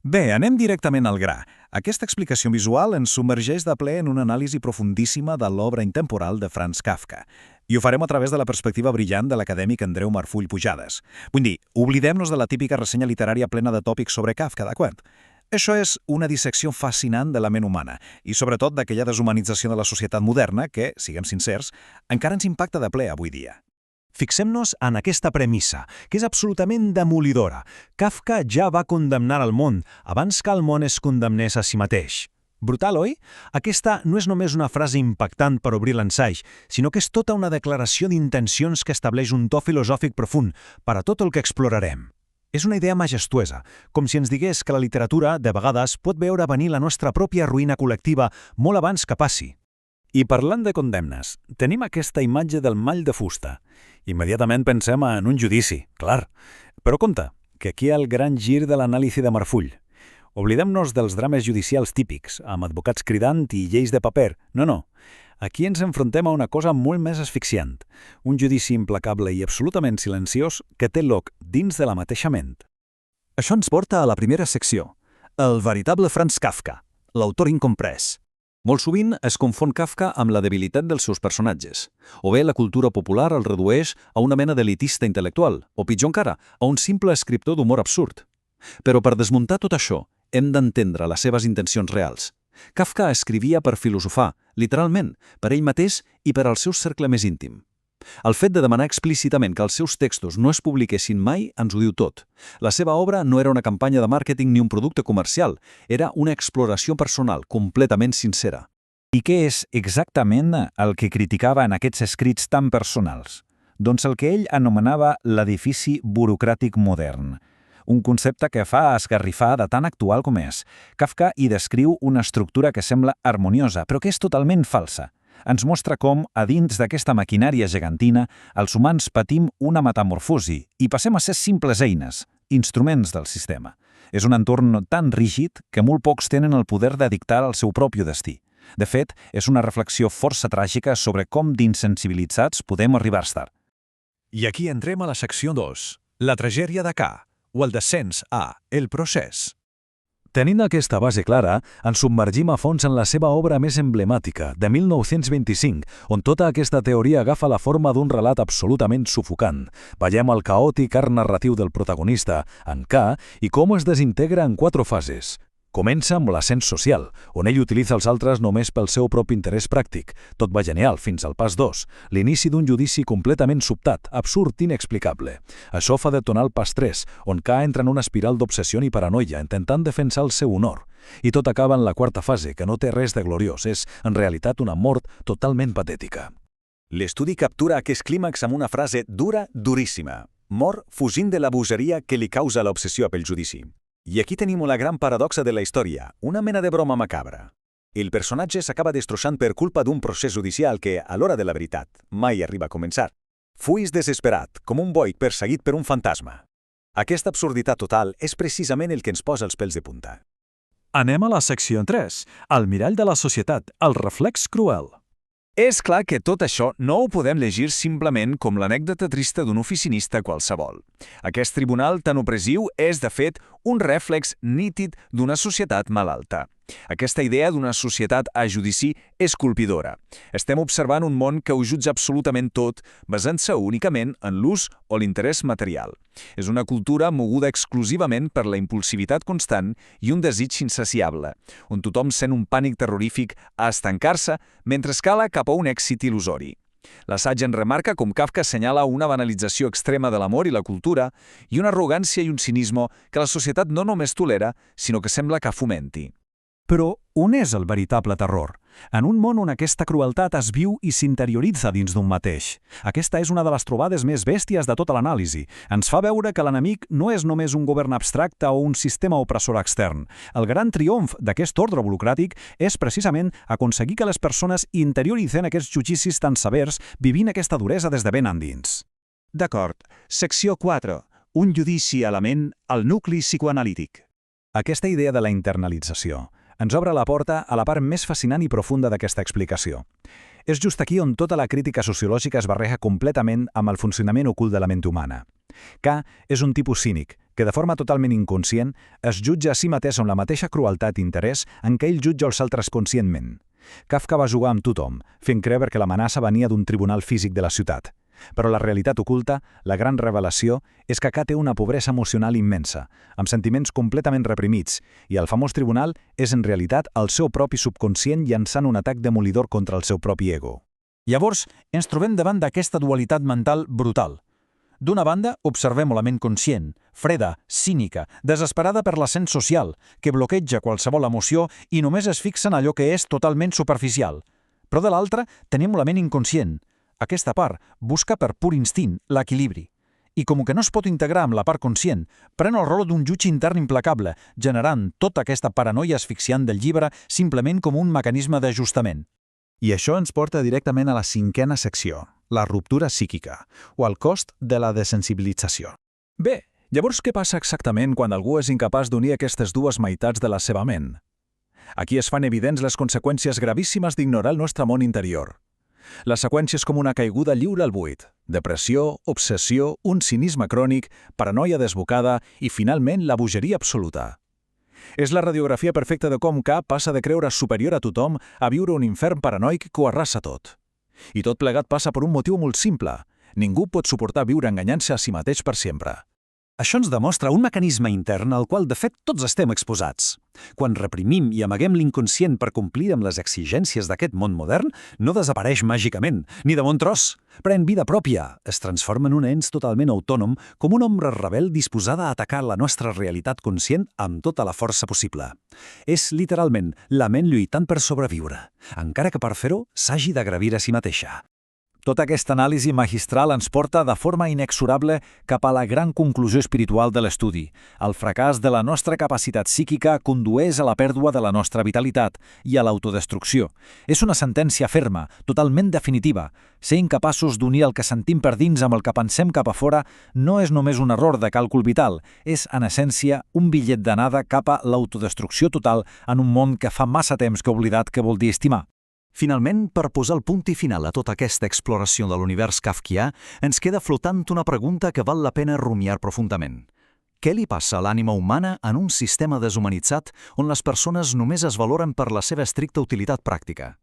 Bé, anem directament al gra. Aquesta explicació visual ens submergeix de ple en una anàlisi profundíssima de l'obra intemporal de Franz Kafka. I ho farem a través de la perspectiva brillant de l'acadèmic Andreu Marfull Pujades. Vull dir, oblidem-nos de la típica ressenya literària plena de tòpics sobre Kafka, d'acord? Això és una dissecció fascinant de la ment humana i sobretot d'aquella deshumanització de la societat moderna que, siguem sincers, encara ens impacta de ple avui dia. Fixem-nos en aquesta premissa, que és absolutament demolidora. Kafka ja va condemnar el món abans que el món es condemnés a si mateix. Brutal, oi? Aquesta no és només una frase impactant per obrir l'ensaig, sinó que és tota una declaració d'intencions que estableix un to filosòfic profund per a tot el que explorarem. És una idea majestuosa, com si ens digués que la literatura, de vegades, pot veure venir la nostra pròpia ruïna col·lectiva molt abans que passi. I parlant de condemnes, tenim aquesta imatge del mall de fusta. Immediatament pensem en un judici, clar. Però compte, que aquí hi ha el gran gir de l'anàlisi de Marfull. Oblidem-nos dels drames judicials típics, amb advocats cridant i lleis de paper. No. Aquí ens enfrontem a una cosa molt més asfixiant. Un judici implacable i absolutament silenciós que té lloc dins de la mateixa ment. Això ens porta a la primera secció, el veritable Franz Kafka, l'autor incomprès. Molt sovint es confon Kafka amb la debilitat dels seus personatges, o bé la cultura popular el redueix a una mena d'elitista intel·lectual, o pitjor encara, a un simple escriptor d'humor absurd. Però per desmuntar tot això, hem d'entendre les seves intencions reals. Kafka escrivia per filosofar, literalment, per ell mateix i per al seu cercle més íntim. El fet de demanar explícitament que els seus textos no es publiquessin mai ens ho diu tot. La seva obra no era una campanya de màrqueting ni un producte comercial, era una exploració personal, completament sincera. I què és exactament el que criticava en aquests escrits tan personals? Doncs el que ell anomenava l'edifici burocràtic modern. Un concepte que fa esgarrifar de tan actual com és. Kafka hi descriu una estructura que sembla harmoniosa, però que és totalment falsa. Ens mostra com, a dins d'aquesta maquinària gegantina, els humans patim una metamorfosi i passem a ser simples eines, instruments del sistema. És un entorn tan rígid que molt pocs tenen el poder de dictar el seu propi destí. De fet, és una reflexió força tràgica sobre com d'insensibilitzats podem arribar a estar. I aquí entrem a la secció 2, la tragèdia de K, o el descens a el procés. Tenint aquesta base clara, ens submergim a fons en la seva obra més emblemàtica, de 1925, on tota aquesta teoria agafa la forma d'un relat absolutament sufocant. Veiem el caòtic arc narratiu del protagonista, en K, i com es desintegra en 4 fases. Comença amb l'ascens social, on ell utilitza els altres només pel seu propi interès pràctic. Tot va genial fins al pas 2, l'inici d'un judici completament sobtat, absurd i inexplicable. Això fa detonar el pas 3, on K entra en una espiral d'obsessió i paranoia, intentant defensar el seu honor. I tot acaba en la 4ª fase, que no té res de gloriós, és, en realitat, una mort totalment patètica. L'estudi captura aquest clímax amb una frase dura, duríssima. Mor fugint de la bogeria que li causa l'obsessió pel judici. I aquí tenim la gran paradoxa de la història, una mena de broma macabra. El personatge s'acaba destrossant per culpa d'un procés judicial que, a l'hora de la veritat, mai arriba a començar. Fuis desesperat, com un boi perseguit per un fantasma. Aquesta absurditat total és precisament el que ens posa els pèls de punta. Anem a la secció 3, el mirall de la societat, el reflex cruel. És clar que tot això no ho podem llegir simplement com l'anècdota trista d'un oficinista qualsevol. Aquest tribunal tan opressiu és, de fet, un reflex nítid d'una societat malalta. Aquesta idea d'una societat a judici és colpidora. Estem observant un món que ho jutja absolutament tot, basant-se únicament en l'ús o l'interès material. És una cultura moguda exclusivament per la impulsivitat constant i un desig insaciable, on tothom sent un pànic terrorífic a estancar-se mentre escala cap a un èxit il·lusori. L'assaig en remarca com Kafka assenyala una banalització extrema de l'amor i la cultura i una arrogància i un cinisme que la societat no només tolera, sinó que sembla que fomenti. Però on és el veritable terror? En un món on aquesta crueltat es viu i s'interioritza dins d'un mateix. Aquesta és una de les trobades més bèsties de tota l'anàlisi. Ens fa veure que l'enemic no és només un govern abstracte o un sistema opressor extern. El gran triomf d'aquest ordre burocràtic és precisament aconseguir que les persones interioritzen aquests judicis tan severs vivint aquesta duresa des de ben endins. D'acord. Secció 4. Un judici a la ment, el nucli psicoanalític. Aquesta idea de la internalització ens obre la porta a la part més fascinant i profunda d'aquesta explicació. És just aquí on tota la crítica sociològica es barreja completament amb el funcionament ocult de la ment humana. K és un tipus cínic, que de forma totalment inconscient es jutja a si mateix amb la mateixa crueltat i interès en què ell jutja els altres conscientment. Kafka va jugar amb tothom, fent creure que l'amenaça venia d'un tribunal físic de la ciutat. Però la realitat oculta, la gran revelació, és que K té una pobresa emocional immensa, amb sentiments completament reprimits, i el famós tribunal és en realitat el seu propi subconscient llançant un atac demolidor contra el seu propi ego. Llavors, ens trobem davant d'aquesta dualitat mental brutal. D'una banda, observem la ment conscient, freda, cínica, desesperada per l'ascens social, que bloqueja qualsevol emoció i només es fixa en allò que és totalment superficial. Però de l'altra, tenim la ment inconscient. Aquesta part busca per pur instint l'equilibri. I com que no es pot integrar amb la part conscient, pren el rol d'un jutge intern implacable, generant tota aquesta paranoia asfixiant del llibre simplement com un mecanisme d'ajustament. I això ens porta directament a la 5a secció, la ruptura psíquica, o el cost de la desensibilització. Bé, llavors què passa exactament quan algú és incapaç d'unir aquestes dues meitats de la seva ment? Aquí es fan evidents les conseqüències gravíssimes d'ignorar el nostre món interior. La seqüència és com una caiguda lliure al buit. Depressió, obsessió, un cinisme crònic, paranoia desbocada i, finalment, la bogeria absoluta. És la radiografia perfecta de com K passa de creure superior a tothom a viure un infern paranoic que ho arrasa tot. I tot plegat passa per un motiu molt simple. Ningú pot suportar viure enganyant-se a si mateix per sempre. Això ens demostra un mecanisme intern al qual, de fet, tots estem exposats. Quan reprimim i amaguem l'inconscient per complir amb les exigències d'aquest món modern, no desapareix màgicament, ni de bon tros. Pren vida pròpia, es transforma en un ens totalment autònom, com una ombra rebel disposada a atacar la nostra realitat conscient amb tota la força possible. És, literalment, la ment lluitant per sobreviure, encara que per fer-ho s'hagi d'agravir a si mateixa. Tota aquesta anàlisi magistral ens porta de forma inexorable cap a la gran conclusió espiritual de l'estudi. El fracàs de la nostra capacitat psíquica condueix a la pèrdua de la nostra vitalitat i a l'autodestrucció. És una sentència ferma, totalment definitiva. Ser incapaços d'unir el que sentim per dins amb el que pensem cap a fora no és només un error de càlcul vital, és, en essència, un bitllet d'anada cap a l'autodestrucció total en un món que fa massa temps que ha oblidat què vol dir estimar. Finalment, per posar el punt i final a tota aquesta exploració de l'univers kafkià, ens queda flotant una pregunta que val la pena rumiar profundament. Què li passa a l'ànima humana en un sistema deshumanitzat on les persones només es valoren per la seva estricta utilitat pràctica?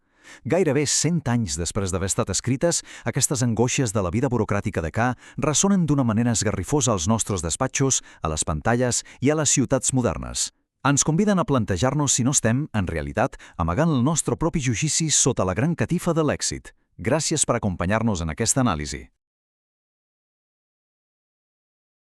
Gairebé 100 anys després d'haver estat escrites, aquestes angoixes de la vida burocràtica de K ressonen d'una manera esgarrifosa als nostres despatxos, a les pantalles i a les ciutats modernes. Ens conviden a plantejar-nos si no estem, en realitat, amagant el nostre propi judici sota la gran catifa de l'èxit. Gràcies per acompanyar-nos en aquesta anàlisi.